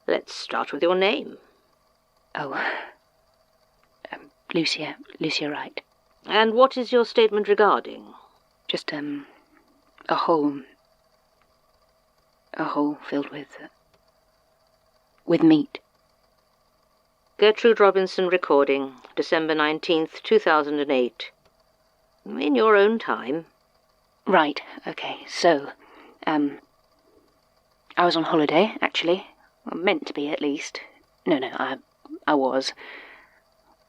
Let's start with your name. Oh, Lucia Wright. And what is your statement regarding? Just, a hole filled with meat. Gertrude Robinson recording, December 19th, 2008. In your own time. Right, okay, so, I was on holiday, actually. Well, meant to be, at least. No, I was.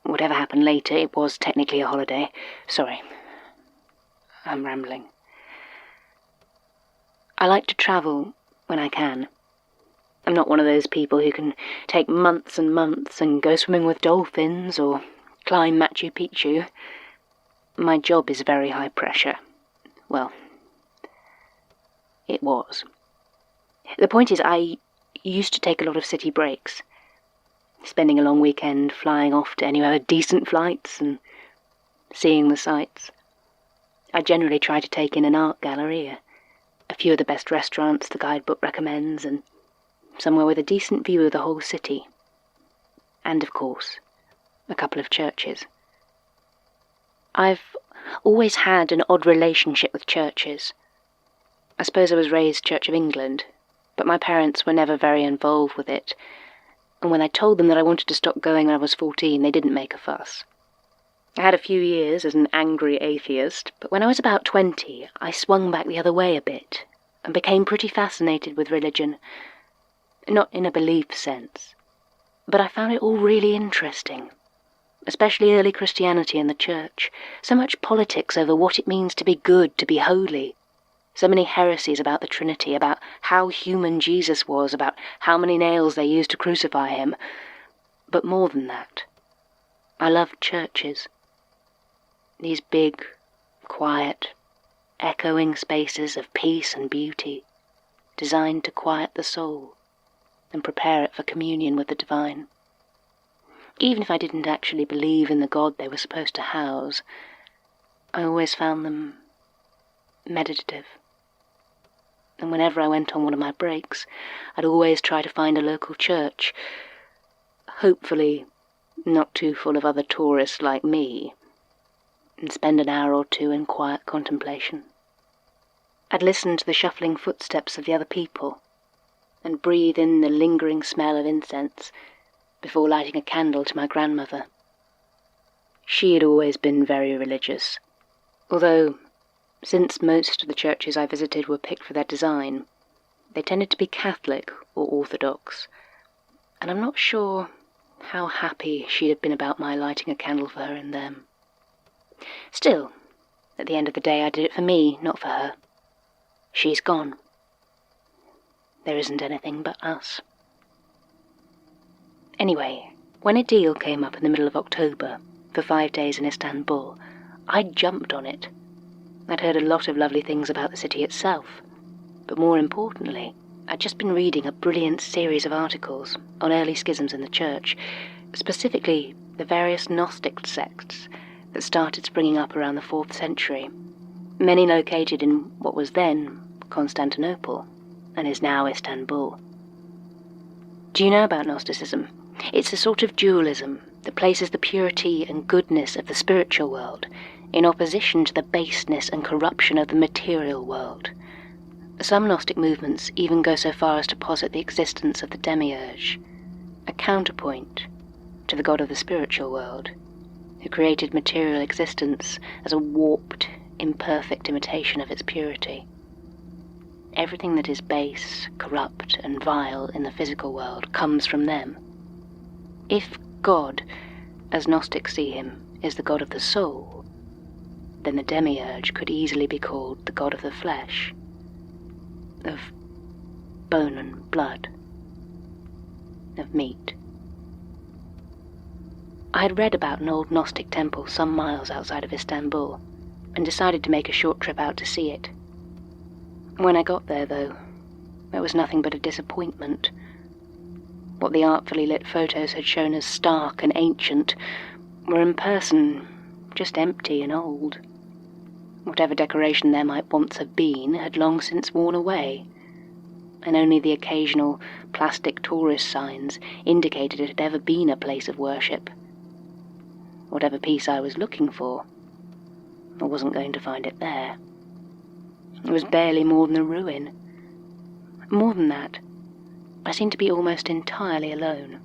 Whatever happened later, it was technically a holiday. Sorry. I'm rambling. I like to travel when I can. I'm not one of those people who can take months and months and go swimming with dolphins or climb Machu Picchu. My job is very high pressure. Well, it was. The point is, I used to take a lot of city breaks, spending a long weekend flying off to anywhere decent flights and seeing the sights. I generally try to take in an art gallery, a few of the best restaurants the guidebook recommends, and somewhere with a decent view of the whole city. And, of course, a couple of churches. I've always had an odd relationship with churches. I suppose I was raised Church of England, but my parents were never very involved with it, and when I told them that I wanted to stop going when I was 14, they didn't make a fuss. I had a few years as an angry atheist, but when I was about 20, I swung back the other way a bit, and became pretty fascinated with religion. Not in a belief sense, but I found it all really interesting, especially early Christianity and the church. So much politics over what it means to be good, to be holy. So many heresies about the Trinity, about how human Jesus was, about how many nails they used to crucify him. But more than that, I loved churches. These big, quiet, echoing spaces of peace and beauty, designed to quiet the soul and prepare it for communion with the divine. Even if I didn't actually believe in the God they were supposed to house, I always found them meditative. And whenever I went on one of my breaks, I'd always try to find a local church, hopefully not too full of other tourists like me, and spend an hour or two in quiet contemplation. I'd listen to the shuffling footsteps of the other people, and breathe in the lingering smell of incense before lighting a candle to my grandmother. She had always been very religious, although, since most of the churches I visited were picked for their design, they tended to be Catholic or Orthodox, and I'm not sure how happy she'd have been about my lighting a candle for her in them. Still, at the end of the day, I did it for me, not for her. She's gone. There isn't anything but us. Anyway, when a deal came up in the middle of October for 5 days in Istanbul, I jumped on it. I'd heard a lot of lovely things about the city itself, but more importantly, I'd just been reading a brilliant series of articles on early schisms in the church, specifically the various Gnostic sects that started springing up around the 4th century, many located in what was then Constantinople and is now Istanbul. Do you know about Gnosticism? It's a sort of dualism that places the purity and goodness of the spiritual world in opposition to the baseness and corruption of the material world. Some Gnostic movements even go so far as to posit the existence of the demiurge, a counterpoint to the god of the spiritual world, who created material existence as a warped, imperfect imitation of its purity. Everything that is base, corrupt, and vile in the physical world comes from them. If God, as Gnostics see him, is the god of the soul, then the demiurge could easily be called the god of the flesh, of bone and blood, of meat. I had read about an old Gnostic temple some miles outside of Istanbul, and decided to make a short trip out to see it. When I got there, though, it was nothing but a disappointment. What the artfully lit photos had shown as stark and ancient were in person just empty and old. Whatever decoration there might once have been had long since worn away, and only the occasional plastic tourist signs indicated it had ever been a place of worship. Whatever peace I was looking for, I wasn't going to find it there. It was barely more than a ruin. More than that, I seemed to be almost entirely alone.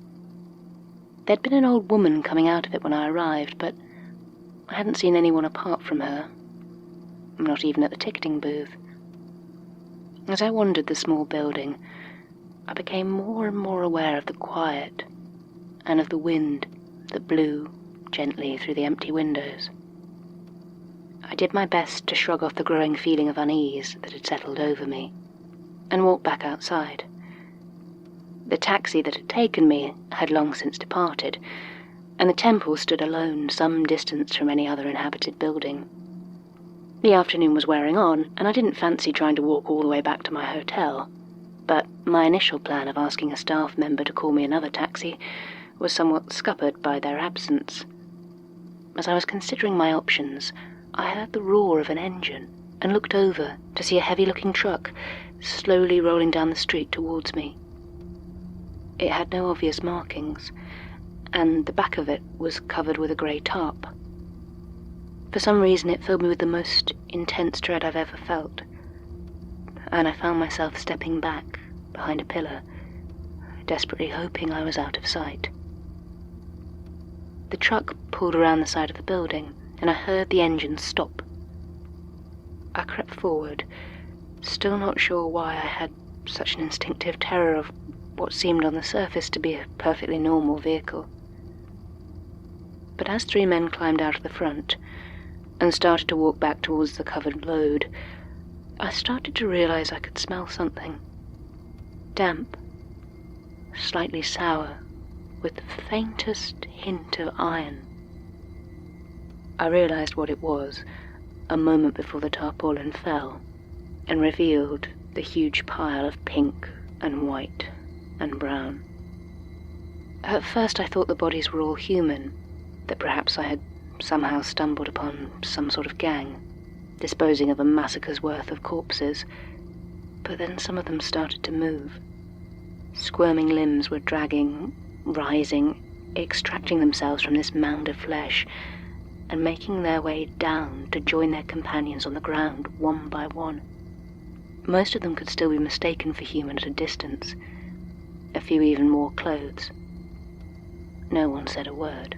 There'd been an old woman coming out of it when I arrived, but I hadn't seen anyone apart from her, not even at the ticketing booth. As I wandered the small building, I became more and more aware of the quiet and of the wind that blew gently through the empty windows. I did my best to shrug off the growing feeling of unease that had settled over me and walked back outside. The taxi that had taken me had long since departed, and the temple stood alone some distance from any other inhabited building. The afternoon was wearing on, and I didn't fancy trying to walk all the way back to my hotel, but my initial plan of asking a staff member to call me another taxi was somewhat scuppered by their absence. As I was considering my options, I heard the roar of an engine and looked over to see a heavy-looking truck slowly rolling down the street towards me. It had no obvious markings, and the back of it was covered with a grey tarp. For some reason it filled me with the most intense dread I've ever felt, and I found myself stepping back behind a pillar, desperately hoping I was out of sight. The truck pulled around the side of the building, and I heard the engine stop. I crept forward, still not sure why I had such an instinctive terror of what seemed on the surface to be a perfectly normal vehicle. But as three men climbed out of the front and started to walk back towards the covered load, I started to realize I could smell something. Damp, slightly sour, with the faintest hint of iron. I realized what it was a moment before the tarpaulin fell and revealed the huge pile of pink and white and brown. At first I thought the bodies were all human, that perhaps I had somehow stumbled upon some sort of gang, disposing of a massacre's worth of corpses, but then some of them started to move. Squirming limbs were dragging, rising, extracting themselves from this mound of flesh, and making their way down to join their companions on the ground one by one. Most of them could still be mistaken for human at a distance, a few even wore clothes. No one said a word.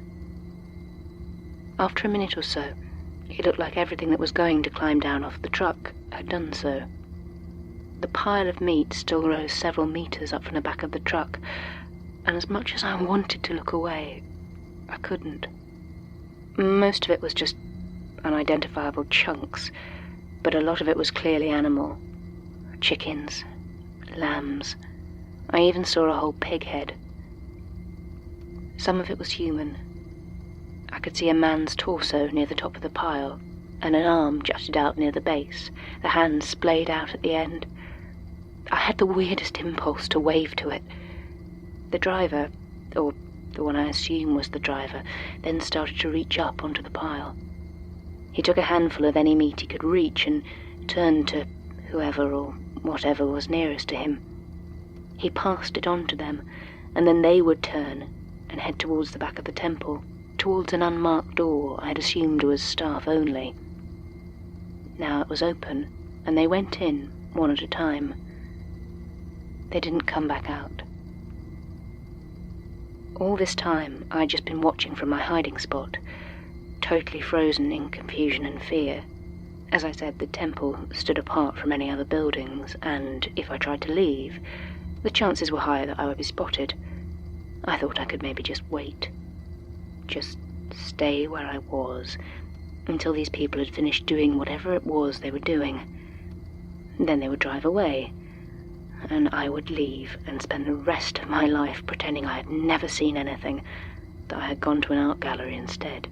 After a minute or so, it looked like everything that was going to climb down off the truck had done so. The pile of meat still rose several meters up from the back of the truck, and as much as I wanted to look away, I couldn't. Most of it was just unidentifiable chunks, but a lot of it was clearly animal. Chickens, lambs. I even saw a whole pig head. Some of it was human. I could see a man's torso near the top of the pile, and an arm jutted out near the base, the hand splayed out at the end. I had the weirdest impulse to wave to it. The driver, or the one I assume was the driver, then started to reach up onto the pile. He took a handful of any meat he could reach and turned to whoever or whatever was nearest to him. He passed it on to them, and then they would turn and head towards the back of the temple, towards an unmarked door I had assumed was staff only. Now it was open, and they went in, one at a time. They didn't come back out. All this time, I'd just been watching from my hiding spot, totally frozen in confusion and fear. As I said, the temple stood apart from any other buildings, and if I tried to leave, the chances were high that I would be spotted. I thought I could maybe just wait. Just stay where I was until these people had finished doing whatever it was they were doing. Then they would drive away, and I would leave and spend the rest of my life pretending I had never seen anything, that I had gone to an art gallery instead.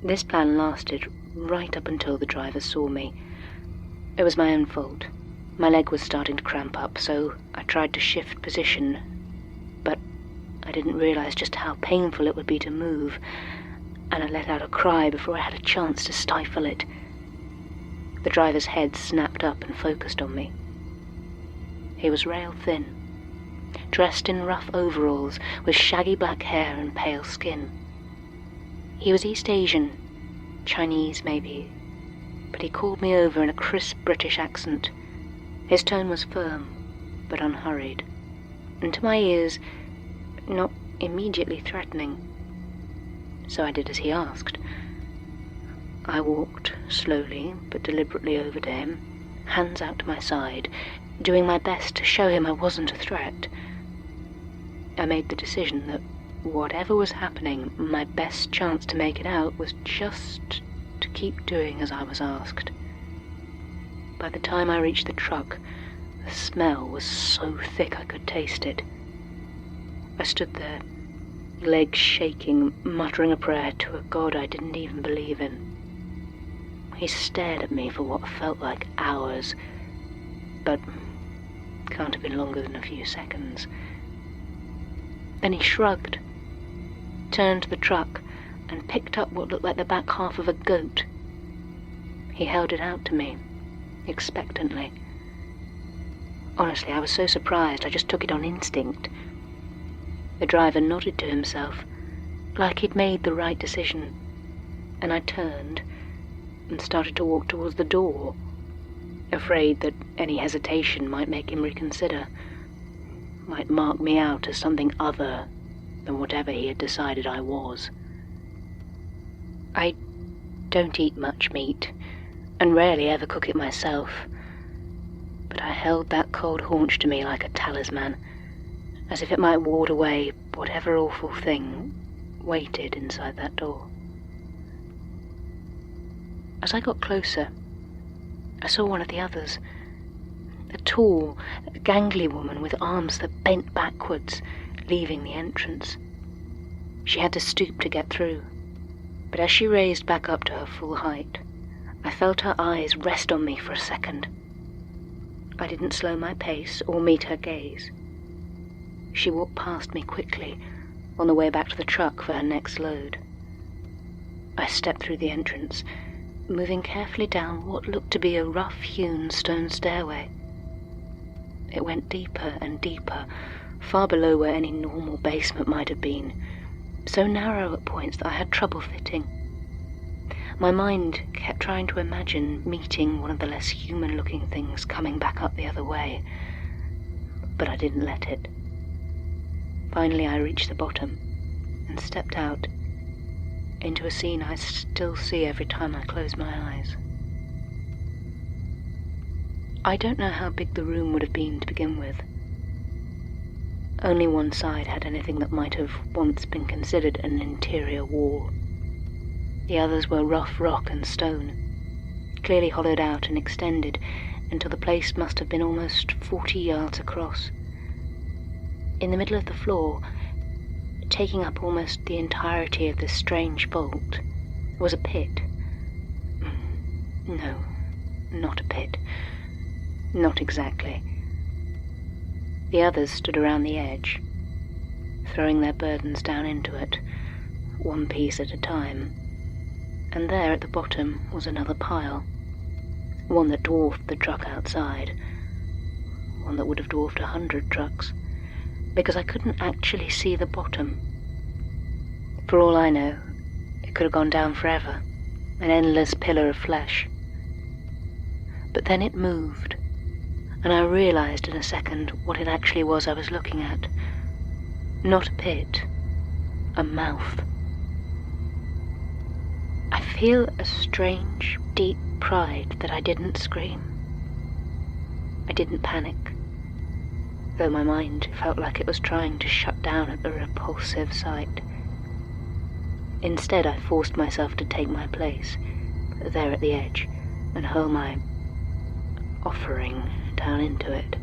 This plan lasted right up until the driver saw me. It was my own fault. My leg was starting to cramp up, so I tried to shift position, but I didn't realize just how painful it would be to move, and I let out a cry before I had a chance to stifle it. The driver's head snapped up and focused on me. He was rail thin, dressed in rough overalls with shaggy black hair and pale skin. He was East Asian, Chinese maybe, but he called me over in a crisp British accent. His tone was firm, but unhurried, and to my ears, not immediately threatening. So I did as he asked. I walked slowly but deliberately over to him, hands out to my side, doing my best to show him I wasn't a threat. I made the decision that whatever was happening, my best chance to make it out was just to keep doing as I was asked. By the time I reached the truck, the smell was so thick I could taste it. I stood there, legs shaking, muttering a prayer to a God I didn't even believe in. He stared at me for what felt like hours, but can't have been longer than a few seconds. Then he shrugged, turned to the truck, and picked up what looked like the back half of a goat. He held it out to me, expectantly. Honestly, I was so surprised I just took it on instinct. The driver nodded to himself, like he'd made the right decision, and I turned and started to walk towards the door, afraid that any hesitation might make him reconsider, might mark me out as something other than whatever he had decided I was. I don't eat much meat, and rarely ever cook it myself, but I held that cold haunch to me like a talisman, as if it might ward away whatever awful thing waited inside that door. As I got closer, I saw one of the others, a tall, gangly woman with arms that bent backwards, leaving the entrance. She had to stoop to get through, but as she raised back up to her full height, I felt her eyes rest on me for a second. I didn't slow my pace or meet her gaze. She walked past me quickly, on the way back to the truck for her next load. I stepped through the entrance, moving carefully down what looked to be a rough-hewn stone stairway. It went deeper and deeper, far below where any normal basement might have been, so narrow at points that I had trouble fitting. My mind kept trying to imagine meeting one of the less human-looking things coming back up the other way, but I didn't let it. Finally, I reached the bottom and stepped out into a scene I still see every time I close my eyes. I don't know how big the room would have been to begin with. Only one side had anything that might have once been considered an interior wall. The others were rough rock and stone, clearly hollowed out and extended until the place must have been almost 40 yards across. In the middle of the floor, taking up almost the entirety of this strange vault, was a pit. No, not a pit. Not exactly. The others stood around the edge, throwing their burdens down into it, one piece at a time. And there at the bottom was another pile, one that dwarfed the truck outside, one that would have dwarfed 100 trucks, because I couldn't actually see the bottom. For all I know, it could have gone down forever, an endless pillar of flesh. But then it moved, and I realized in a second what it actually was I was looking at. Not a pit, a mouth. I feel a strange, deep pride that I didn't scream. I didn't panic, though my mind felt like it was trying to shut down at the repulsive sight. Instead, I forced myself to take my place, there at the edge, and hurl my offering down into it.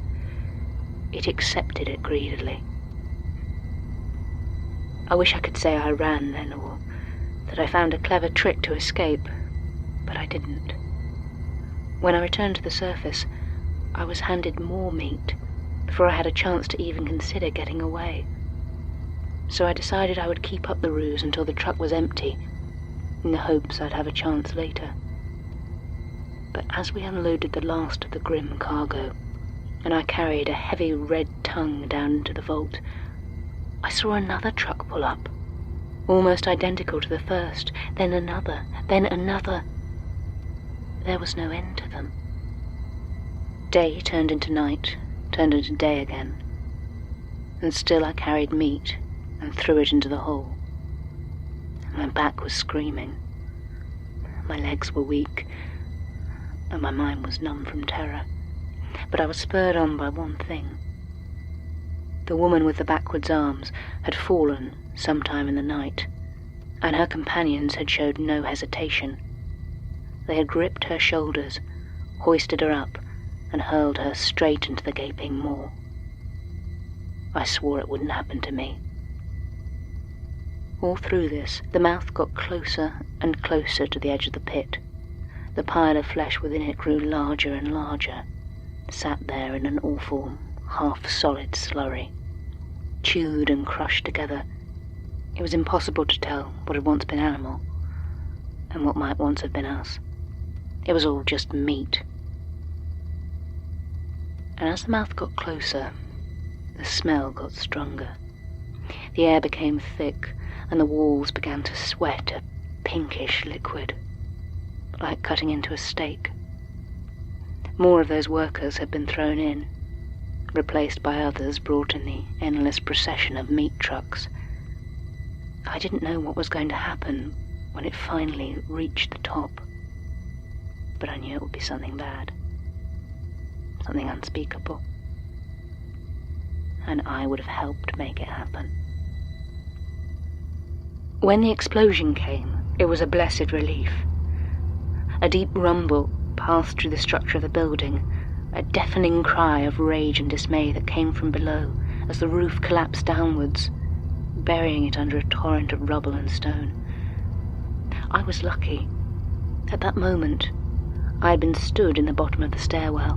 It accepted it greedily. I wish I could say I ran then, or that I found a clever trick to escape, but I didn't. When I returned to the surface, I was handed more meat before I had a chance to even consider getting away. So I decided I would keep up the ruse until the truck was empty, in the hopes I'd have a chance later. But as we unloaded the last of the grim cargo, and I carried a heavy red tongue down into the vault, I saw another truck pull up, almost identical to the first, then another, then another. There was no end to them. Day turned into night, turned into day again, and still I carried meat and threw it into the hole. My back was screaming, my legs were weak, and my mind was numb from terror. But I was spurred on by one thing. The woman with the backwards arms had fallen sometime in the night, and her companions had showed no hesitation. They had gripped her shoulders, hoisted her up, and hurled her straight into the gaping maw. I swore it wouldn't happen to me. All through this, the mouth got closer and closer to the edge of the pit. The pile of flesh within it grew larger and larger, sat there in an awful, half-solid slurry, chewed and crushed together. It was impossible to tell what had once been animal, and what might once have been us. It was all just meat. And as the mouth got closer, the smell got stronger. The air became thick, and the walls began to sweat a pinkish liquid, like cutting into a steak. More of those workers had been thrown in, replaced by others brought in the endless procession of meat trucks. I didn't know what was going to happen when it finally reached the top, but I knew it would be something bad, something unspeakable, and I would have helped make it happen. When the explosion came, it was a blessed relief. A deep rumble passed through the structure of the building, a deafening cry of rage and dismay that came from below as the roof collapsed downwards, burying it under a torrent of rubble and stone. I was lucky. At that moment, I had been stood in the bottom of the stairwell,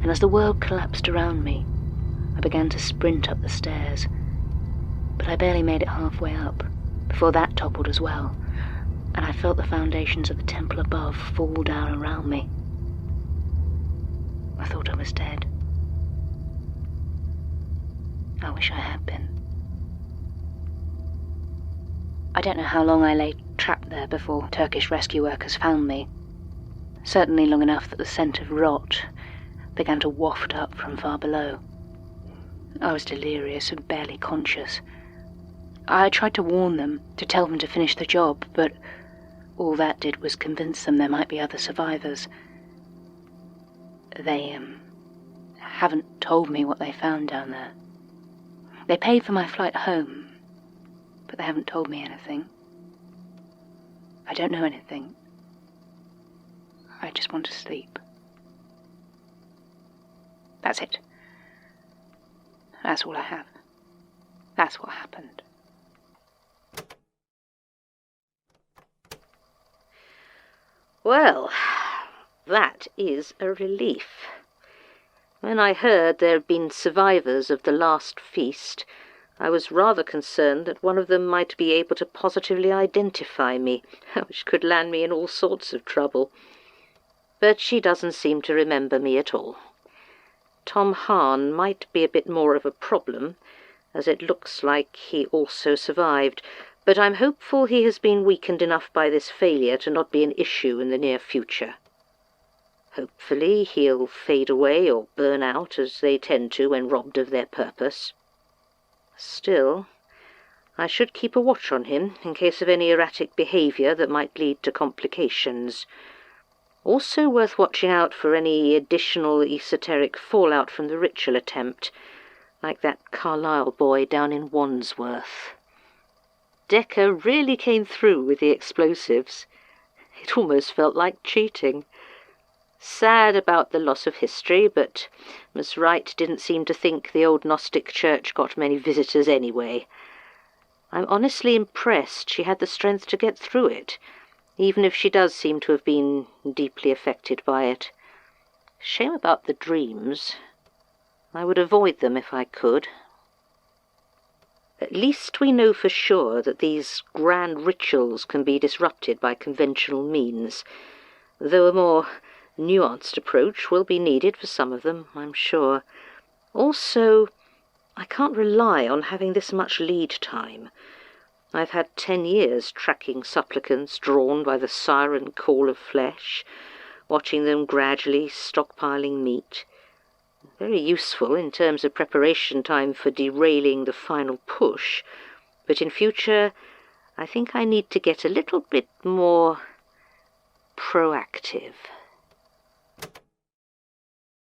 and as the world collapsed around me, I began to sprint up the stairs. But I barely made it halfway up before that toppled as well, and I felt the foundations of the temple above fall down around me. I thought I was dead. I wish I had been. I don't know how long I lay trapped there before Turkish rescue workers found me. Certainly long enough that the scent of rot began to waft up from far below. I was delirious and barely conscious. I tried to warn them, to tell them to finish the job, but all that did was convince them there might be other survivors. They, haven't told me what they found down there. They paid for my flight home, but they haven't told me anything. I don't know anything. I just want to sleep. That's it. That's all I have. That's what happened. Well, that is a relief. When I heard there had been survivors of the last feast, I was rather concerned that one of them might be able to positively identify me, which could land me in all sorts of trouble. But she doesn't seem to remember me at all. Tom Hahn might be a bit more of a problem, as it looks like he also survived, but I'm hopeful he has been weakened enough by this failure to not be an issue in the near future. Hopefully he'll fade away or burn out, as they tend to when robbed of their purpose. Still, I should keep a watch on him in case of any erratic behaviour that might lead to complications. Also worth watching out for any additional esoteric fallout from the ritual attempt, like that Carlisle boy down in Wandsworth. Decker really came through with the explosives. It almost felt like cheating. Sad about the loss of history, but Miss Wright didn't seem to think the old Gnostic church got many visitors anyway. I'm honestly impressed she had the strength to get through it, even if she does seem to have been deeply affected by it. Shame about the dreams. I would avoid them if I could. At least we know for sure that these grand rituals can be disrupted by conventional means, though a more nuanced approach will be needed for some of them, I'm sure. Also, I can't rely on having this much lead time. I've had 10 years tracking supplicants drawn by the siren call of flesh, watching them gradually stockpiling meat. Very useful in terms of preparation time for derailing the final push, but in future I think I need to get a little bit more proactive.